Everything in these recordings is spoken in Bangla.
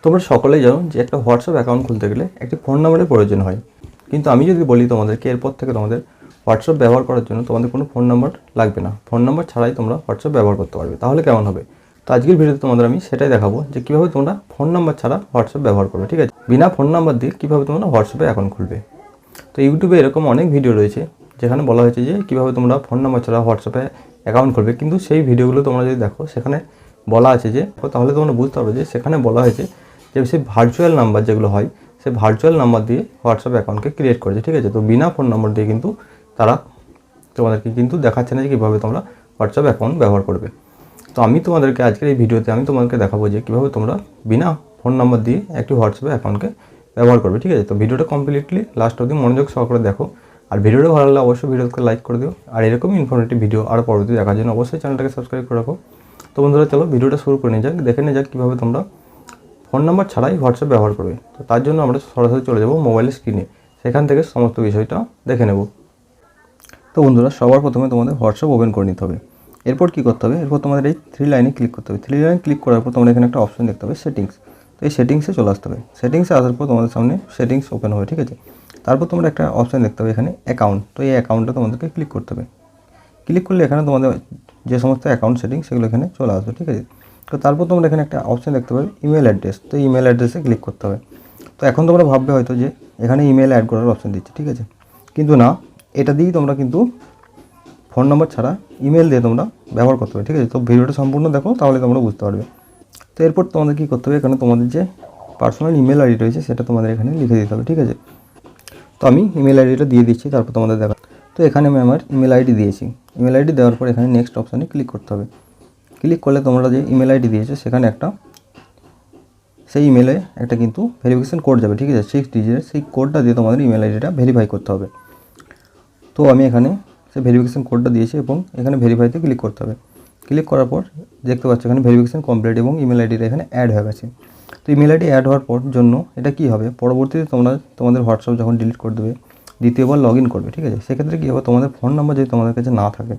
তোমরা সকলেই জানো যে একটা হোয়াটসঅ্যাপ অ্যাকাউন্ট খুলতে গেলে একটি ফোন নাম্বারের প্রয়োজন হয়। কিন্তু আমি যদি বলি তোমাদেরকে এরপর থেকে তোমাদের হোয়াটসঅ্যাপ ব্যবহার করার জন্য তোমাদের কোনো ফোন নাম্বার লাগবে না, ফোন নাম্বার ছাড়াই তোমরা হোয়াটসঅ্যাপ ব্যবহার করতে পারবে, তাহলে কেমন হবে? তো আজকের ভিডিওতে তোমাদের আমি সেটাই দেখাবো যে কীভাবে তোমরা ফোন নাম্বার ছাড়া হোয়াটসঅ্যাপ ব্যবহার করবে। ঠিক আছে, বিনা ফোন নাম্বার দিয়ে কীভাবে তোমরা হোয়াটসঅ্যাপে অ্যাকাউন্ট খুলবে। তো ইউটিউবে এরকম অনেক ভিডিও রয়েছে যেখানে বলা হয়েছে যে কীভাবে তোমরা ফোন নাম্বার ছাড়া হোয়াটসঅ্যাপে অ্যাকাউন্ট খুলবে, কিন্তু সেই ভিডিওগুলো তোমরা যদি দেখো সেখানে বলা আছে যে, তাহলে তোমরা বুঝতে পারবে যে সেখানে বলা হয়েছে যে সেই ভার্চুয়াল নাম্বার যেগুলো হয় সেই ভার্চুয়াল নাম্বার দিয়ে হোয়াটসঅ্যাপ অ্যাকাউন্টকে ক্রিয়েট করেছে। ঠিক আছে, তো বিনা ফোন নম্বর দিয়ে কিন্তু তারা তোমাদেরকে কিন্তু দেখাচ্ছে না যে কীভাবে তোমরা হোয়াটসঅ্যাপ অ্যাকাউন্ট ব্যবহার করবে। তো আমি তোমাদেরকে আজকের এই ভিডিওতে আমি তোমাদেরকে দেখাবো যে কীভাবে তোমরা বিনা ফোন নাম্বার দিয়ে একটি হোয়াটসঅ্যাপ অ্যাকাউন্টকে ব্যবহার করবে। ঠিক আছে, তো ভিডিওটা কমপ্লিটলি লাস্ট অবধি মনোযোগ সহকারে দেখো, আর ভিডিওটা ভালো লাগলে অবশ্যই ভিডিওকে লাইক করে দিও, আর এরকম ইনফরমেটিভ ভিডিও আরও পরবর্তী দেখার জন্য অবশ্যই চ্যানেলটাকে সাবস্ক্রাইব করে রাখো। তো বন্ধুরা চলো ভিডিওটা শুরু করে নিয়ে যাক, দেখে নিয়ে যাক কীভাবে তোমরা ফোন নাম্বার ছাড়াই হোয়াটসঅ্যাপ ব্যবহার করবে। তো তার জন্য আমরা সরাসরি চলে যাব মোবাইলের স্ক্রিনে, সেখান থেকে সমস্ত বিষয়টা দেখে নেব। তো বন্ধুরা সবার প্রথমে তোমাদের হোয়াটসঅ্যাপ ওপেন করে নিতে হবে। এরপর কী করতে হবে, এরপর তোমাদের এই থ্রি লাইনে ক্লিক করতে হবে। থ্রি লাইনে ক্লিক করার পর তোমরা এখানে একটা অপশন দেখতে হবে সেটিংস। তো এই সেটিংসে চলে আসতে হবে। সেটিংসে আসার পর তোমাদের সামনে সেটিংস ওপেন হবে। ঠিক আছে, তারপর তোমরা একটা অপশন দেখতে হবে এখানে অ্যাকাউন্ট। তো এই অ্যাকাউন্টটা তোমাদেরকে ক্লিক করতে হবে। ক্লিক করলে এখানে তোমাদের যে সমস্ত অ্যাকাউন্ট সেটিংস সেগুলো এখানে চলে আসবে। ঠিক আছে, তো তারপর তোমরা এখানে একটা অপশন দেখতে পাবে ইমেল অ্যাড্রেস। তো ইমেল অ্যাড্রেসে ক্লিক করতে হবে। তো এখন তোমরা ভাববে হয়তো যে এখানে ইমেল অ্যাড করার অপশন দিচ্ছে, ঠিক আছে, কিন্তু না, এটা দিয়েই তোমরা কিন্তু ফোন নাম্বার ছাড়া ইমেল দিয়ে তোমরা ব্যবহার করতে হবে। ঠিক আছে, তো ভিডিওটা সম্পূর্ণ দেখো তাহলে তোমরা বুঝতে পারবে। তো এরপর তোমাদের কী করতে হবে, এখানে তোমাদের যে পার্সোনাল ইমেল আইডি রয়েছে সেটা তোমাদের এখানে লিখে দিতে হবে। ঠিক আছে, তো আমি ইমেল আইডিটা দিয়ে দিচ্ছি, তারপর তোমাদের দেখা। তো এখানে আমি আমার ইমেল আইডি দিয়েছি। ইমেল আইডি দেওয়ার পর এখানে নেক্সট অপশানে ক্লিক করতে হবে। ক্লিক করলে তোমরা যে ইমেল আইডি দিয়েছো সেখানে সেই ইমেলে একটা কিন্তু ভেরিফিকেশান কোড যাবে। ঠিক আছে, 6 ডিজিটের সেই কোডটা দিয়ে তোমাদের ইমেল আইডিটা ভেরিফাই করতে হবে। তো আমি এখানে সেই ভেরিফিকেশান কোডটা দিয়েছি এবং এখানে ভেরিফাইতে ক্লিক করতে হবে। ক্লিক করার পর দেখতে পাচ্ছ এখানে ভেরিফিকেশান কমপ্লিট এবং ইমেল আইডিটা এখানে অ্যাড হয়ে গেছে। তো ইমেল আইডি অ্যাড হওয়ার পর জন্য এটা কী হবে, পরবর্তীতে তোমাদের হোয়াটসঅ্যাপ যখন ডিলিট করে দেবে, দ্বিতীয়বার লগ ইন করবে। ঠিক আছে, সেক্ষেত্রে কী হবে, তোমাদের ফোন নাম্বার যদি তোমাদের কাছে না থাকে,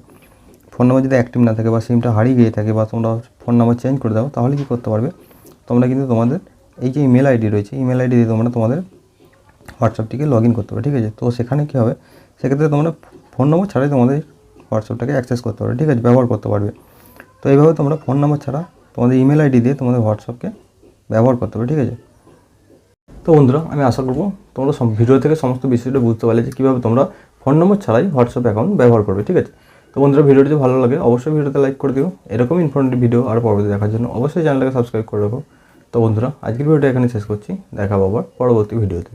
ফোন নাম্বার যদি অ্যাক্টিভ না থাকে বা সিমটা হারিয়ে গিয়ে থাকে বা তোমরা ফোন নাম্বার চেঞ্জ করে দাও, তাহলে কী করতে পারবে, তোমরা কিন্তু তোমাদের এই যে ইমেল আইডি রয়েছে ইমেল আইডি দিয়ে তোমরা তোমাদের হোয়াটসঅ্যাপটিকে লগ ইন করতে পারবে। ঠিক আছে, তো সেখানে কী হবে, সেক্ষেত্রে তোমরা ফোন নম্বর ছাড়াই তোমাদের হোয়াটসঅ্যাপটাকে অ্যাক্সেস করতে পারবে। ঠিক আছে, ব্যবহার করতে পারবে। তো এইভাবে তোমরা ফোন নাম্বার ছাড়া তোমাদের ইমেল আইডি দিয়ে তোমাদের হোয়াটসঅ্যাপকে ব্যবহার করতে পারবে। ঠিক আছে, তো বন্ধুরা আমি আশা করবো তোমরা ভিডিও থেকে সমস্ত বিষয়টা বুঝতে পারলে যে কীভাবে তোমরা ফোন নম্বর ছাড়াই হোয়াটসঅ্যাপ অ্যাকাউন্ট ব্যবহার করবে। ঠিক আছে, তো বন্ধুরা ভিডিওটি যদি ভালো লাগে অবশ্যই ভিডিওতে লাইক করে দিও। এরকম ইনফরমেটিভ ভিডিও আর পরবর্তী দেখার জন্য অবশ্যই চ্যানেলটাকে সাবস্ক্রাইব করে রাখো। তো বন্ধুরা আজকের ভিডিওটা এখানে শেষ করছি, দেখা আবার পরবর্তী ভিডিওতে।